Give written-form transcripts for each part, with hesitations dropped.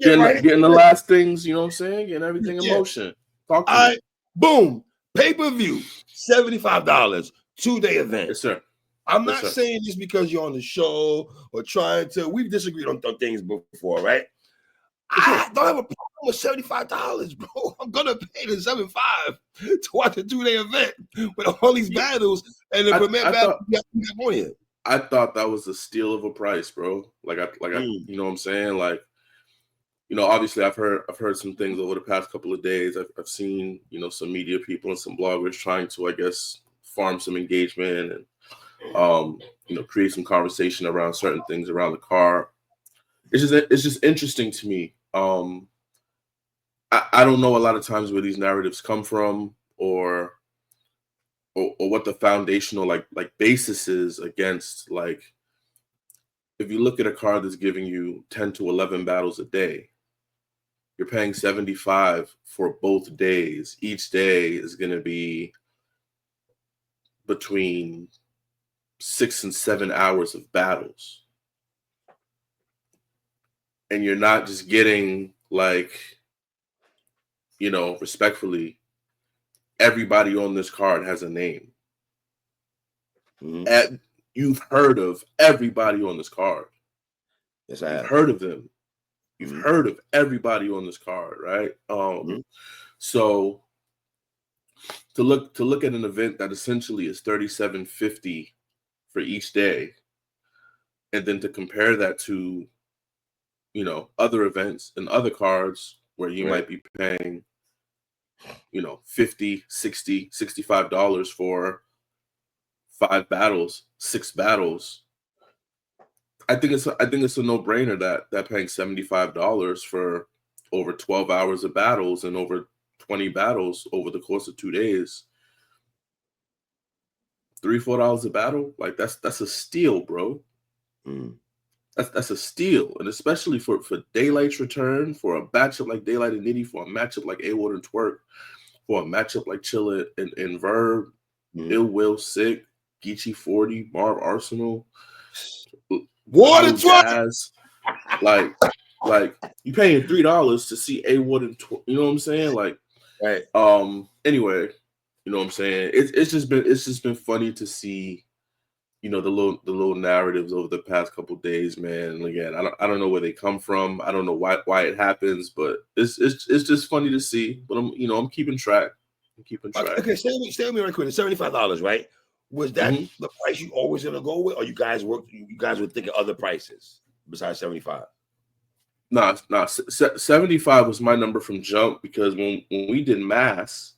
getting the last things, you know what I'm saying? Getting everything in Yeah. motion. Talk to All me. right, boom, pay-per-view, $75, 2-day event. Yes, sir. I'm Yes, not sir. saying this because you're on the show or trying to. We've disagreed on things before, right? I don't have a problem with $75, bro. I'm gonna pay the $75 to watch a 2-day event with all these battles and the premier battle you got on here. I thought that was a steal of a price, bro. You know what I'm saying? Like, you know, obviously I've heard some things over the past couple of days. I've seen, you know, some media people and some bloggers trying to, I guess, farm some engagement and you know, create some conversation around certain things around the car. It's just interesting to me. I don't know a lot of times where these narratives come from or what the foundational like basis is against, like, if you look at a car that's giving you 10 to 11 battles a day, you're paying 75 for both days. Each day is going to be between 6 and 7 hours of battles. And you're not just getting, like, you know, respectfully, everybody on this card has a name. You've heard of everybody on this card. Yes, I have. You've heard of them. You've heard of everybody on this card, right? So to look at an event that essentially is $37.50 for each day, and then to compare that to, you know, other events and other cards where you might be paying, you know, $50, $60, $65 for 5 battles, 6 battles. I think it's a no-brainer that paying $75 for over 12 hours of battles and over 20 battles over the course of 2 days, $3-4 a battle, like that's a steal, bro. That's a steal, and especially for Daylight's return, for a matchup like Daylight and Nitty, for a matchup like A-Ward and Twerk, for a matchup like Chilla and Verb, Ill Will, Sick, Geechee 40, Marv Arsenal, Water Jazz, like you paying $3 to see A-Ward and Twerk, you know what I'm saying? Like, anyway, you know what I'm saying? It's just been funny to see, you know, the little narratives over the past couple of days, man. And again, I don't know where they come from. I don't know why it happens, but it's just funny to see. But I'm keeping track. Okay, stay with me right quick. It's $75, right? Was that the price you always gonna go with, or you guys were thinking other prices besides 75? Nah, 75 was my number from jump, because when we did mass,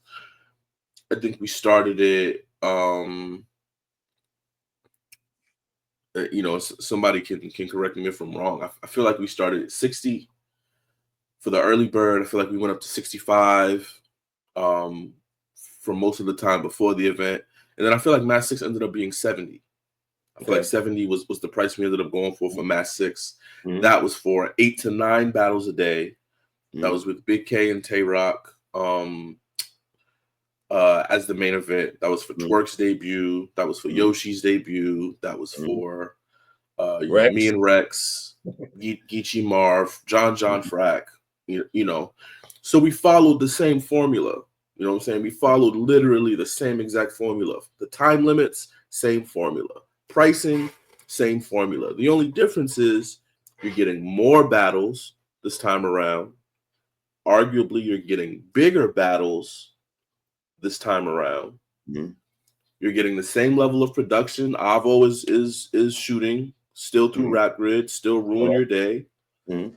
I think we started it. You know, somebody can correct me if I'm wrong. I feel like we started at 60 for the early bird. I feel like we went up to 65 for most of the time before the event, and then I feel like Mass 6 ended up being 70. I feel like 70 was the price we ended up going for Mass 6. That was for 8 to 9 battles a day. That was with Big K and Tay Rock as the main event. That was for Twerk's debut. That was for Yoshi's debut. That was for me and Rex, Geechee Marv, John Frack. You know, so we followed the same formula. You know what I'm saying? We followed literally the same exact formula. The time limits, same formula. Pricing, same formula. The only difference is you're getting more battles this time around. Arguably, you're getting bigger battles this time around. You're getting the same level of production. Avo is shooting still through Rap Grid, still ruin your day. You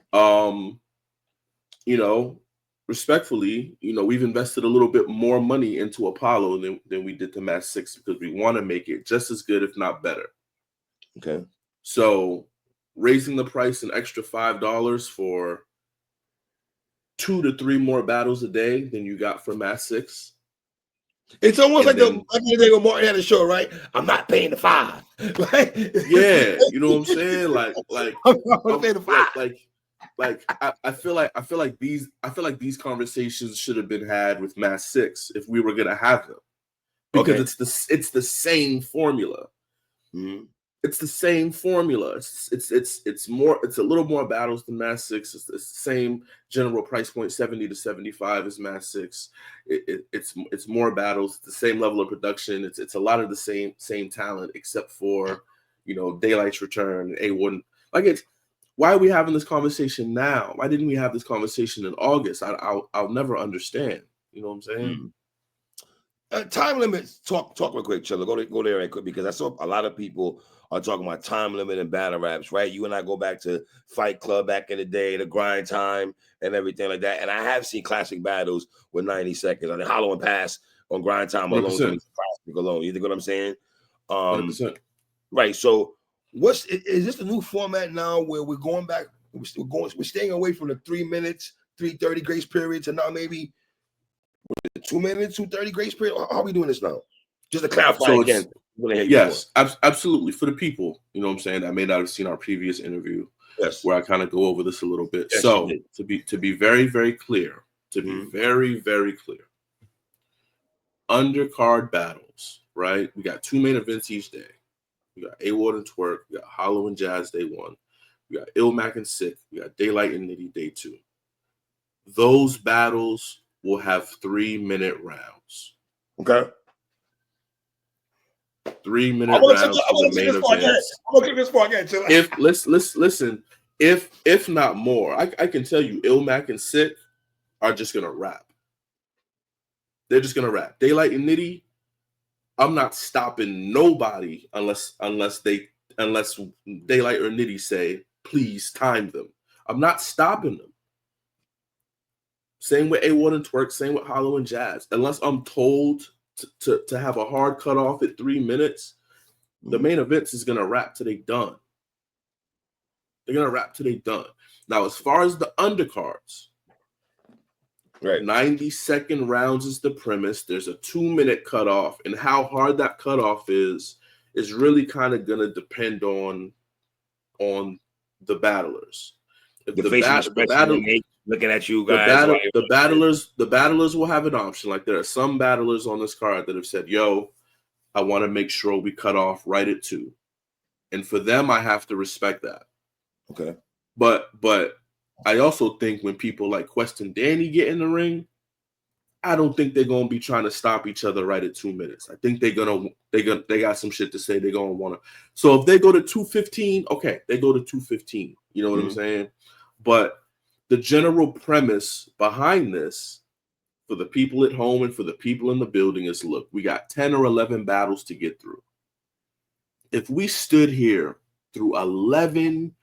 know, respectfully, you know, we've invested a little bit more money into Apollo than we did to Mass 6, because we want to make it just as good, if not better. Okay. So raising the price an extra $5 for 2 to 3 more battles a day than you got for Mass 6. It's almost like the day when Martin had a show, right? I'm not paying the $5. Right? Yeah, you know what I'm saying? Like I'm not paying the $5. I feel like these conversations should have been had with Mass 6 if we were gonna have them, because it's the same formula. It's the same formula. It's more. It's a little more battles than Mass 6. It's the same general price point, 70 to 75 is Mass 6. It's more battles. It's the same level of production. It's a lot of the same talent, except for Daylight's return. A1. Like it's why are we having this conversation now? Why didn't we have this conversation in August? I'll never understand. You know what I'm saying? Time limits. Talk real quick, Chilla. Go there right quick because I saw a lot of people are talking about time limit and battle raps, right? You and I go back to Fight Club back in the day, the grind time and everything like that. And I have seen classic battles with 90 seconds. I mean, Hollow and Pass on grind time alone. 100%. Alone. You think what I'm saying? 100%. Right. So is this the new format now where we're going back? We're staying away from the 3 minutes, 3:30 grace period to now maybe 2 minutes, 2:30 grace period. How are we doing this now? Just to clarify again. Yes, absolutely. For the people, you know what I'm saying, that may not have seen our previous interview, yes, where I kind of go over this a little bit. Yes, so to be very, very clear, very, very clear, undercard battles, right? We got 2 main events each day. We got A-Ward and Twerk. We got Hollow and Jazz day 1. We got Illmac and Sick. We got Daylight and Nitty day 2. Those battles will have 3-minute rounds. Okay. 3-minute rounds for the main events. I'm gonna click this part again. If listen, if not more, I can tell you, Illmac and Sick are just gonna rap. They're just gonna rap. Daylight and Nitty, I'm not stopping nobody unless Daylight or Nitty say, please time them. I'm not stopping them. Same with A1 and Twerk, same with Hollow and Jazz. Unless I'm told to have a hard cutoff at 3 minutes, the main events is gonna rap till they done. They're gonna rap till they done. Now, as far as the undercards, right, 90-second rounds is the premise. There's a 2-minute cutoff, and how hard that cutoff is really kind of gonna depend on the battlers. If the battle looking at you guys, the battlers will have an option. Like there are some battlers on this card that have said, "Yo, I want to make sure we cut off right at 2," and for them, I have to respect that. Okay, but I also think when people like Quest and Danny get in the ring, I don't think they're gonna be trying to stop each other right at 2 minutes. I think they got some shit to say. They're gonna want to. So if they go to 2:15, okay, they go to 2:15. You know what I'm saying? But the general premise behind this, for the people at home and for the people in the building, is: look, we got 10 or 11 battles to get through. If we stood here through 11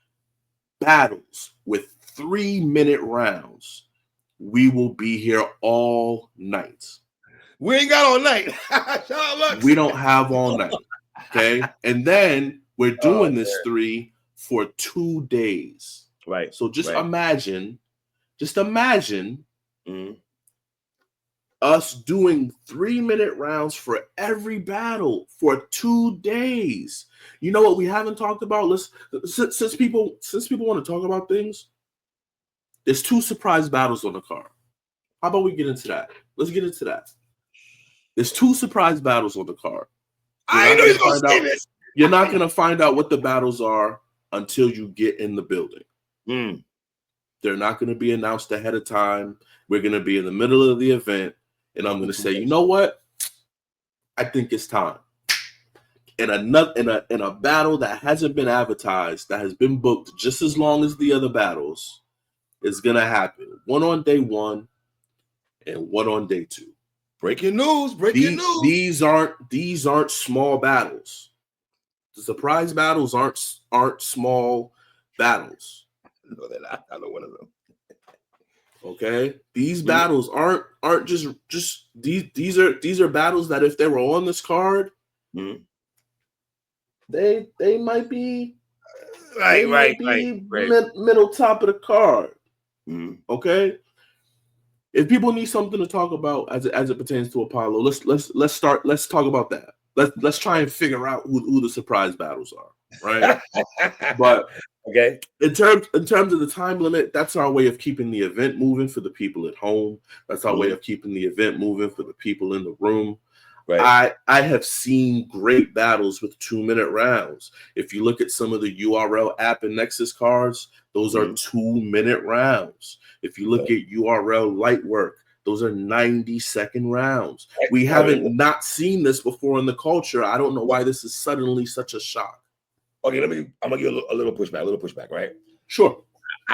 battles with 3-minute rounds, we will be here all night. We ain't got all night. We don't have all night. Okay. And then we're doing this 3 for 2 days. Right. So just imagine us doing 3-minute rounds for every battle for 2 days. You know what we haven't talked about? Since people want to talk about things, there's 2 surprise battles on the card. How about we get into that? Let's get into that. There's 2 surprise battles on the card. I know you're gonna say this. You're not gonna find out what the battles are until you get in the building. They're not going to be announced ahead of time. We're going to be in the middle of the event, and I'm going to say, you know what? I think it's time. In a battle that hasn't been advertised, that has been booked just as long as the other battles, is going to happen. One on day 1 and one on day 2. Breaking news! These aren't small battles. The surprise battles aren't small battles. No, they're not. I know one of them. Okay, these battles aren't just these are battles that if they were on this card, they might be middle top of the card. Okay, if people need something to talk about as it pertains to Apollo, let's talk about that. Let's try and figure out who the surprise battles are, right? But okay, in terms of the time limit, that's our way of keeping the event moving for the people at home. That's our way of keeping the event moving for the people in the room. I have seen great battles with 2-minute rounds. If you look at some of the URL app and Nexus cards, those are 2-minute rounds. If you look at URL Lightwork, those are 90-second rounds. We haven't not seen this before in the culture. I don't know why this is suddenly such a shock. Okay, I'm gonna give a little pushback, right? Sure.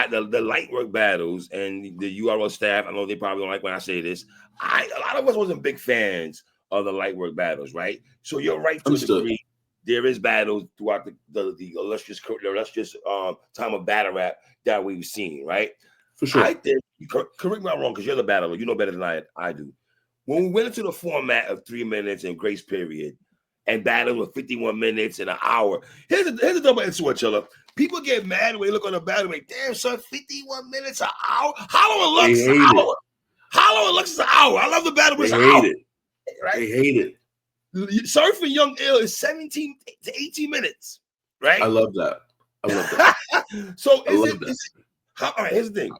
The Lightwork battles and the URL staff, I know they probably don't like when I say this. A lot of us wasn't big fans of the Lightwork battles, right? So you're right to a degree. There is battles throughout the illustrious time of battle rap that we've seen, right? For sure. I think, correct me if I'm wrong, because you're the battler, you know better than I do. When we went into the format of 3 minutes and grace period and battle with 51 minutes and an hour, here's a double-edged sword, Chilla. People get mad when they look on the battle like, damn, son, 51 minutes an hour? How long it looks is an hour? How long it looks is an hour? I love the battle, but it's an hour. Right? They hate it. Surfing Young Ill is 17 to 18 minutes, right? I love that. So all right, here's the thing.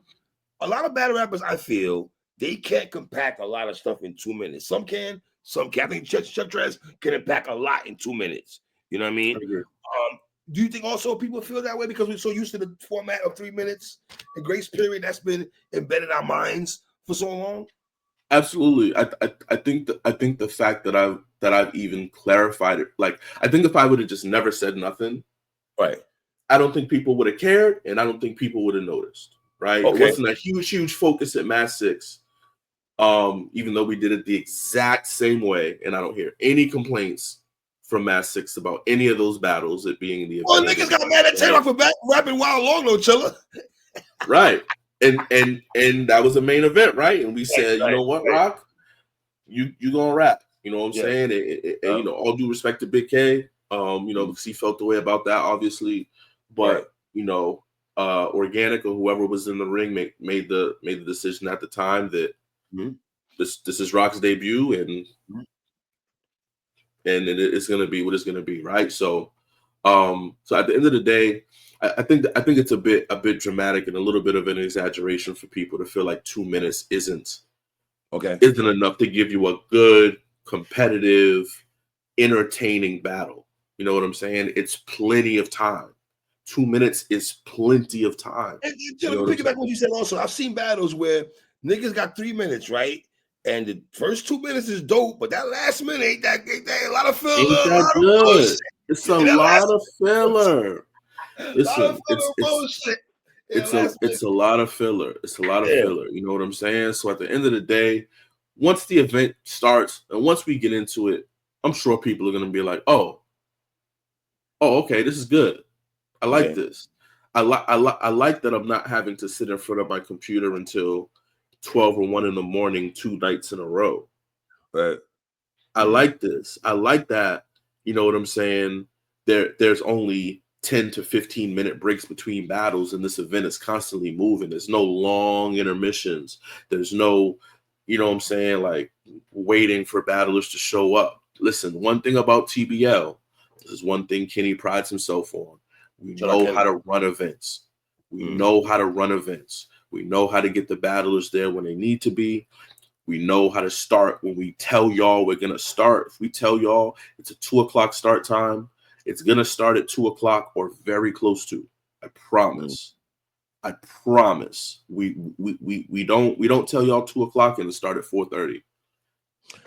A lot of battle rappers, I feel, they can't compact a lot of stuff in 2 minutes. Some can, some can't. I think Chuck Dress can impact a lot in 2 minutes. You know what I mean? Do you think also people feel that way because we're so used to the format of 3 minutes and grace period that's been embedded in our minds for so long? Absolutely. I think the fact that I've even clarified it, like I think if I would have just never said nothing, right, I don't think people would have cared, and I don't think people would have noticed. Right? It wasn't a huge focus at Mass 6. Even though we did it the exact same way, and I don't hear any complaints from Mass 6 about any of those battles, it being the event. Well, niggas got mad at Taylor for rapping Wild Long though, Chilla. Right. And that was a main event, right? And we said, you know what, Rock, you gonna rap. You know what I'm saying? And you know, all due respect to Big K, you know, because he felt the way about that, obviously. But you know, Organic or whoever was in the ring made the decision at the time that this is Rock's debut, and it's gonna be what it's gonna be, right? So so at the end of the day, I think it's a bit dramatic and a little bit of an exaggeration for people to feel like 2 minutes isn't enough to give you a good, competitive, entertaining battle. You know what I'm saying? It's plenty of time. 2 minutes is plenty of time. And piggyback what you said also. I've seen battles where niggas got 3 minutes, right? And the first 2 minutes is dope, but that last minute ain't that a lot of filler. Ain't that good? It's a lot of filler. Listen, it's a lot of filler. It's a lot of filler. You know what I'm saying? So at the end of the day, once the event starts and once we get into it, I'm sure people are gonna be like, oh, okay, this is good. I like this. I like that I'm not having to sit in front of my computer until 12 or 1 in the morning 2 nights in a row. Right. I like this. I like that. You know what I'm saying? There's only 10 to 15 minute breaks between battles, and this event is constantly moving. There's no long intermissions. There's no, you know what I'm saying, like waiting for battlers to show up. Listen, one thing about TBL, this is one thing Kenny prides himself on. We know how to run events. We know how to run events. We know how to get the battlers there when they need to be. We know how to start when we tell y'all we're going to start. If we tell y'all it's a 2 o'clock start time, it's going to start at 2 o'clock or very close to. I promise. I promise. We don't tell y'all 2 o'clock and start at 4:30.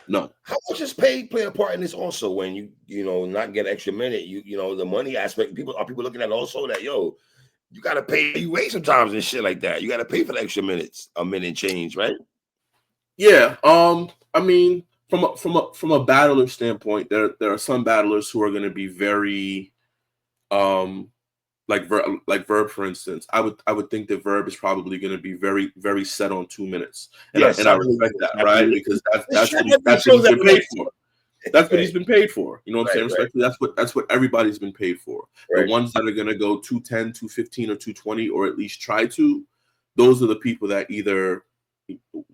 No. How much is paid play a part in this also when you know not get extra minute? You know the money aspect. People looking at also that you got to pay you wait sometimes and shit like that. You got to pay for the extra minutes, a minute change, right? Yeah. I mean, from a battler standpoint, there are some battlers who are going to be very, like Verb, for instance. I would think that Verb is probably going to be very, very set on 2 minutes, and I respect that, right? Because that's what he's been paid for. That's what he's been paid for. You know what I'm saying? Respectfully, that's what everybody's been paid for. The ones that are going to go 210, 215, or 220, or at least try to, those are the people that either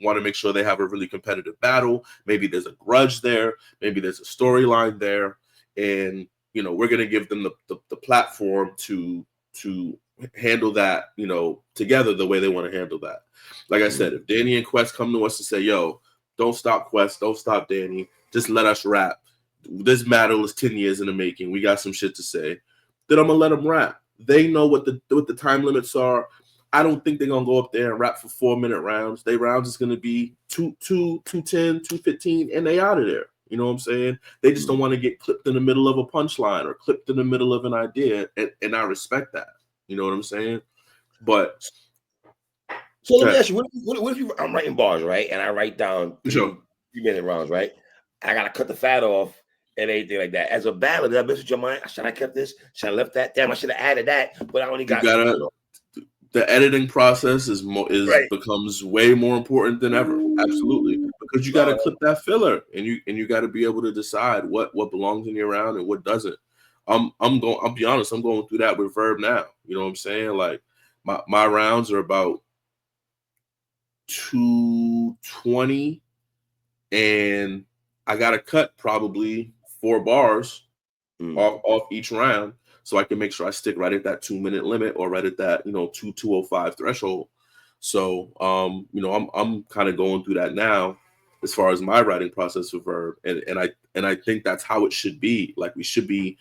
want to make sure they have a really competitive battle. Maybe there's a grudge there. Maybe there's a storyline there. And, you know, we're going to give them the platform to handle that, you know, together the way they want to handle that. Like I said, if Danny and Quest come to us and say, yo, don't stop Quest, don't stop Danny, Just let us rap. This battle is 10 years in the making. We got some shit to say. Then I'm gonna let them rap. They know what the time limits are. I don't think they're gonna go up there and rap for 4-minute rounds. They rounds is gonna be 210, 215, and they out of there. You know what I'm saying? They just don't want to get clipped in the middle of a punchline or clipped in the middle of an idea, and I respect that. You know what I'm saying? But so let me ask you, what if I'm writing bars, right? And I write down 3-minute rounds, right? I gotta cut the fat off and anything like that. As a battler, did I mess with your mind? Should I kept this? Should I left that? Damn, I should have added that, but I only got. The editing process becomes way more important than ever. Absolutely, because you got to clip that filler, and you got to be able to decide what belongs in your round and what doesn't. I'll be honest, I'm going through that with Verb now. You know what I'm saying? Like my rounds are about 220, and I got to cut probably 4 bars off each round, so I can make sure I stick right at that 2-minute limit or right at that 2:05 threshold. So I'm kind of going through that now as far as my writing process for Verb, and I think that's how it should be. Like we should be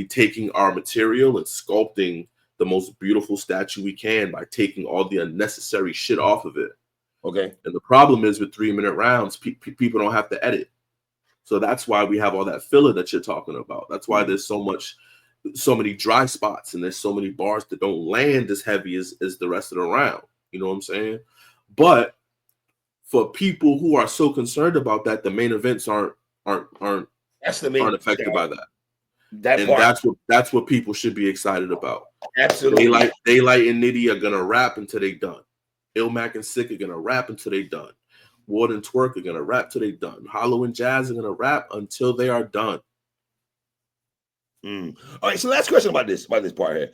taking our material and sculpting the most beautiful statue we can by taking all the unnecessary shit off of it. Okay. And the problem is with 3-minute rounds, people don't have to edit. So that's why we have all that filler that you're talking about. That's why there's so many dry spots, and there's so many bars that don't land as heavy as the rest of the round. You know what I'm saying? But for people who are so concerned about that, the main events aren't affected by that. That's what people should be excited about. Absolutely. Daylight and Nitty are gonna rap until they done. Illmac and Sick are gonna rap until they done. Ward and Twerk are gonna rap till they done. Hollow and Jazz are gonna rap until they are done. All right. So last question about this part here.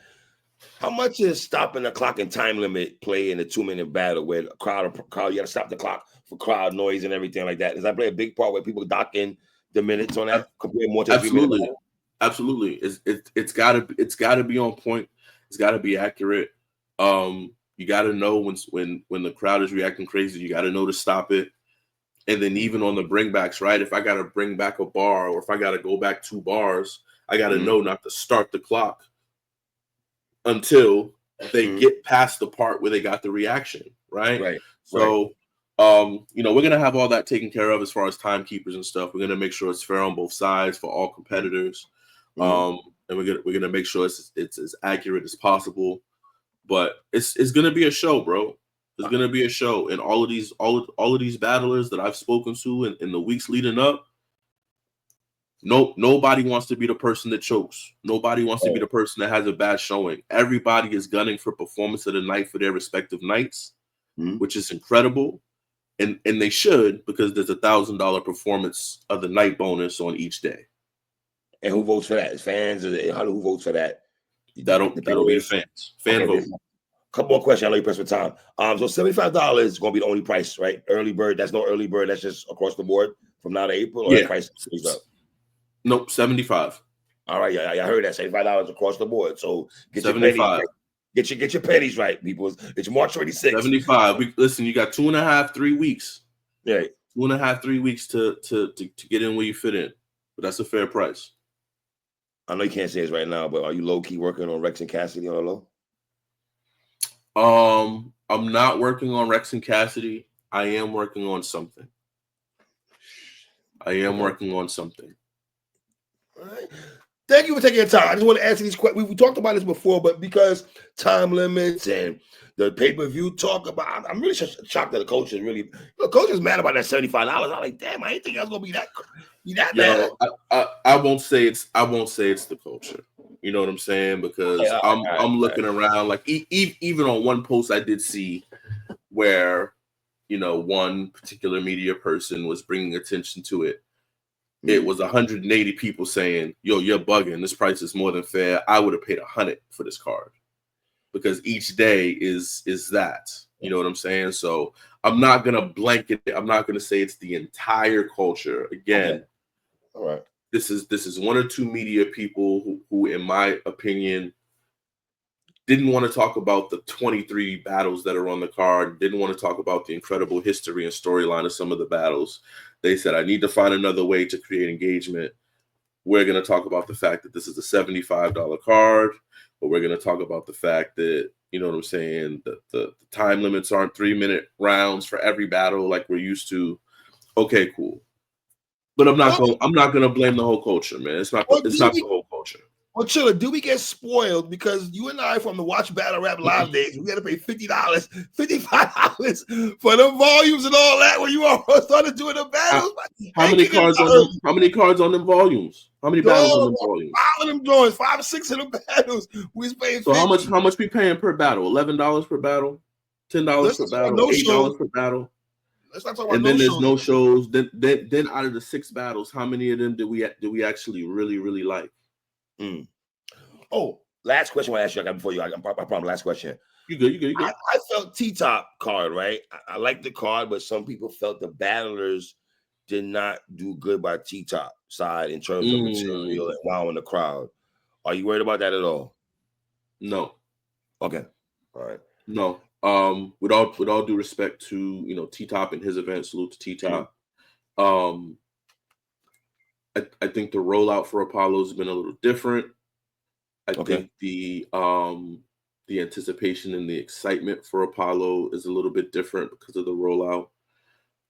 How much is stopping the clock and time limit play in a 2-minute battle where the crowd you gotta stop the clock for crowd noise and everything like that? Does that play a big part where people dock in the minutes on that compared more to absolutely 3-minute? Absolutely. It's gotta be on point. It's gotta be accurate. You gotta know when the crowd is reacting crazy, you gotta know to stop it. And then even on the bringbacks, right? If I gotta bring back a bar or if I gotta go back 2 bars, I gotta know not to start the clock until they get past the part where they got the reaction, right? Right. So we're gonna have all that taken care of as far as timekeepers and stuff. We're gonna make sure it's fair on both sides for all competitors. And we're gonna make sure it's as accurate as possible. But it's gonna be a show, bro. It's gonna be a show, and all of these battlers that I've spoken to in the weeks leading up. Nobody wants to be the person that chokes. Nobody wants to be the person that has a bad showing. Everybody is gunning for performance of the night for their respective nights, which is incredible, and they should, because there's $1,000 performance of the night bonus on each day. And who votes for that? Is fans? Who votes for that? That'll be the fans. Fan vote. Couple more questions. I know you're pressed for time. So $75 is going to be the only price, right? Early bird. That's no early bird. That's just across the board from now to April. Or that price is up. Nope, 75. All right, yeah, I heard that $75 across the board. So get 75. Your pennies right. Get your pennies right, people. It's March 26th. 75. Listen, you got 2.5, 3 weeks. Yeah, 2.5, 3 weeks to get in where you fit in, but that's a fair price. I know you can't say this right now, but are you low key working on Rex and Cassidy on the low? I'm not working on Rex and Cassidy. I am working on something. All right. Thank you for taking your time. I just want to answer these questions. We talked about this before, but because time limits and the pay-per-view talk about, I'm really shocked that the coach is really. The coach is mad about that $75. I'm like, damn, I didn't think I was gonna be that bad. I won't say it's the culture. You know what I'm saying? Because I'm looking around, like even on one post I did see where one particular media person was bringing attention to it. It was 180 people saying, "Yo, you're bugging. This price is more than fair. I would have paid $100 for this card," because each day is that. You know what I'm saying? So I'm not gonna blanket it. I'm not gonna say it's the entire culture. Again, okay. All right. This is 1 or 2 media people who in my opinion, didn't want to talk about the 23 battles that are on the card, didn't want to talk about the incredible history and storyline of some of the battles. They said, I need to find another way to create engagement. We're going to talk about the fact that this is a $75 card, but we're going to talk about the fact that, you know what I'm saying, the time limits aren't 3-minute rounds for every battle like we're used to. Okay, cool. But I'm not going to blame the whole culture, man. It's not the whole culture. Well, Chilla, do we get spoiled because you and I from the Watch Battle Rap Live days, we had to pay $50, $55 for the volumes and all that when you all started doing the battles? How many cards on them volumes? How many battles on them volumes? 5 of them joints, 5 or 6 of the battles. We was paying. So $50. how much we paying per battle? $11 per battle, $10 per battle, $8 per battle. Let's not talk about and then there's no shows. Then out of the 6 battles, how many of them do we actually really like? Oh, last question I asked you. I got before you. I promise. Last question. You good. I felt T-Top card, right? I like the card, but some people felt the battlers did not do good by T-Top side in terms of material and wowing the crowd. Are you worried about that at all? No. Okay. All right. No. With all due respect to T-Top and his event, salute to T-Top. I think the rollout for Apollo has been a little different. I think the anticipation and the excitement for Apollo is a little bit different because of the rollout.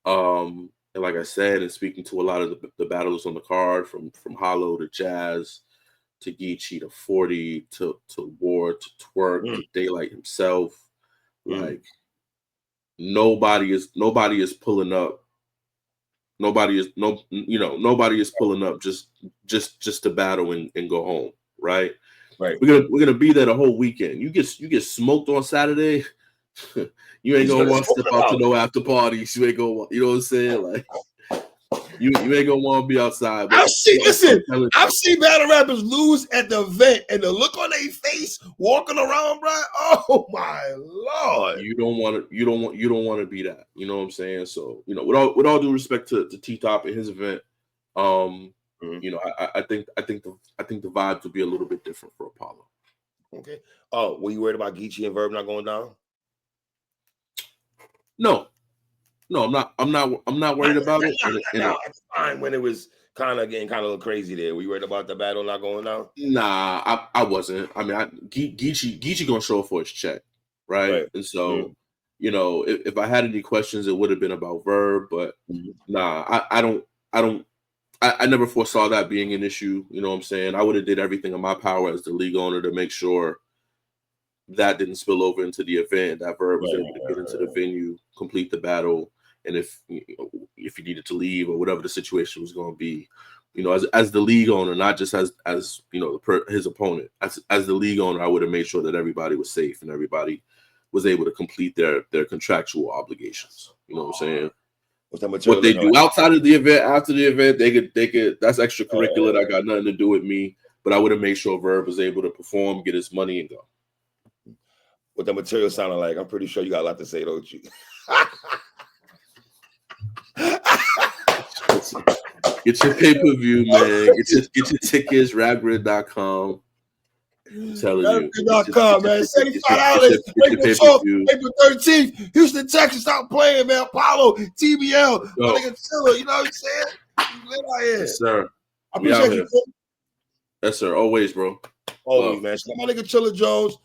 And like I said, and speaking to a lot of the battles on the card, from Hollow to Jazz to Geechee to 40 to Ward to Twerk to Daylight himself, like nobody is pulling up. Nobody is pulling up just to battle and go home, right? Right. We're gonna be there the whole weekend. You get smoked on Saturday, you ain't gonna want to step out to no after parties. You ain't gonna, you know what I'm saying? Like you ain't gonna want to be outside. I've seen battle rappers lose at the event and the look on their face walking around, bro. Oh my Lord. You don't want to be that. You know what I'm saying? So, with all due respect to T-Top and his event, I think the vibes would be a little bit different for Apollo. Okay. Oh, were you worried about Geechee and Verb not going down? No, I'm not worried about it. At the time when it was kind of getting kind of a little crazy there, were you worried about the battle not going down? Nah, I wasn't. I mean, Geechee gonna show up for his check, right? And so, if I had any questions, it would have been about Verb, but nah, I never foresaw that being an issue. You know what I'm saying? I would have did everything in my power as the league owner to make sure that didn't spill over into the event, that Verb was able to get into the venue, complete the battle, and if he needed to leave or whatever the situation was going to be, as the league owner, not just as his opponent, as the league owner, I would have made sure that everybody was safe and everybody was able to complete their contractual obligations. You know what I'm saying? What they do outside of the event, after the event, they could. That's extracurricular. That got nothing to do with me. But I would have made sure Verb was able to perform, get his money, and go. What the material sounded like, I'm pretty sure you got a lot to say, don't you? Get your pay-per-view, man. Get your tickets, rapgrid.com. I'm telling you. Rapgrid.com, man. $75. April 13th. Houston, Texas. Stop playing, man. Apollo, TBL. Chilla, you know what I'm saying? Yes, sir. I appreciate you. Yes, sir. Always, bro. Always, man. My nigga Chilla Jones.